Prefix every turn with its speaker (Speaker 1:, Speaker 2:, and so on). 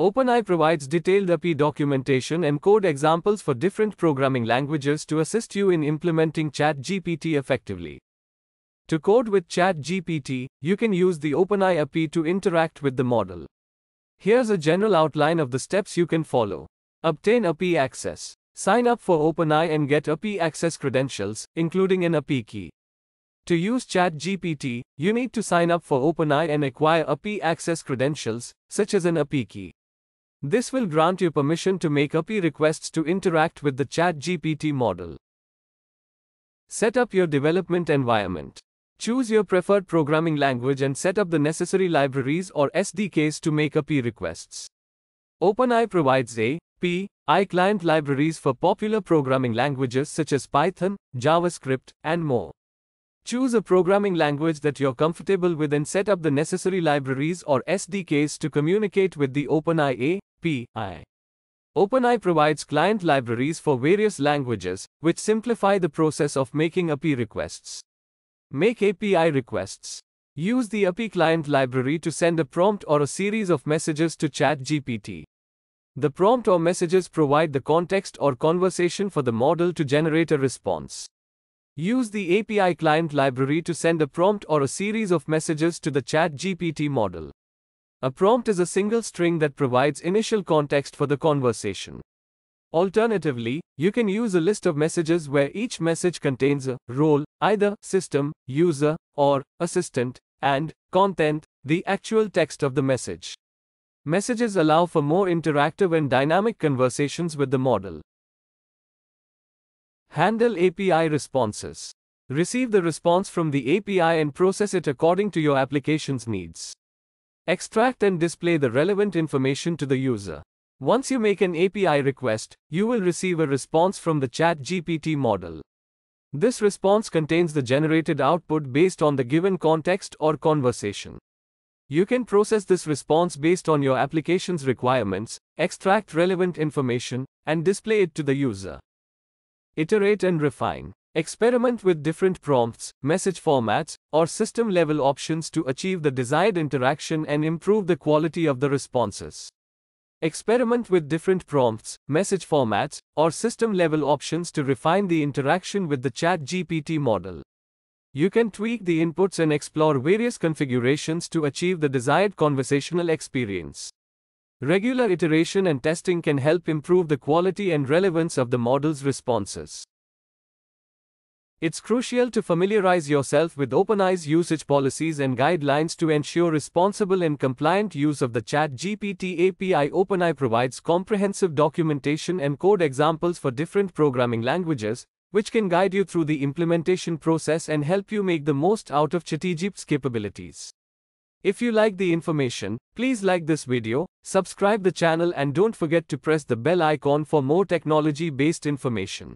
Speaker 1: OpenAI provides detailed API documentation and code examples for different programming languages to assist you in implementing ChatGPT effectively. To code with ChatGPT, you can use the OpenAI API to interact with the model. Here's a general outline of the steps you can follow. Obtain API access. Sign up for OpenAI and get API access credentials, including an API key. To use ChatGPT, you need to sign up for OpenAI and acquire API access credentials, such as an API key. This will grant you permission to make API requests to interact with the ChatGPT model. Set up your development environment. Choose your preferred programming language and set up the necessary libraries or SDKs to make API requests. OpenAI provides API client libraries for popular programming languages such as Python, JavaScript, and more. Choose a programming language that you're comfortable with and set up the necessary libraries or SDKs to communicate with the OpenAI API. OpenAI provides client libraries for various languages, which simplify the process of making API requests. Make API requests. Use the API client library to send a prompt or a series of messages to ChatGPT. The prompt or messages provide the context or conversation for the model to generate a response. Use the API client library to send a prompt or a series of messages to the ChatGPT model. A prompt is a single string that provides initial context for the conversation. Alternatively, you can use a list of messages where each message contains a role, either system, user, or assistant, and content, the actual text of the message. Messages allow for more interactive and dynamic conversations with the model. Handle API responses. Receive the response from the API and process it according to your application's needs. Extract and display the relevant information to the user. Once you make an API request, you will receive a response from the ChatGPT model. This response contains the generated output based on the given context or conversation. You can process this response based on your application's requirements, extract relevant information, and display it to the user. Iterate and refine. Experiment with different prompts, message formats, or system-level options to achieve the desired interaction and improve the quality of the responses. Experiment with different prompts, message formats, or system-level options to refine the interaction with the ChatGPT model. You can tweak the inputs and explore various configurations to achieve the desired conversational experience. Regular iteration and testing can help improve the quality and relevance of the model's responses. It's crucial to familiarize yourself with OpenAI's usage policies and guidelines to ensure responsible and compliant use of the ChatGPT API. OpenAI provides comprehensive documentation and code examples for different programming languages, which can guide you through the implementation process and help you make the most out of ChatGPT's capabilities. If you like the information, please like this video, subscribe the channel and don't forget to press the bell icon for more technology-based information.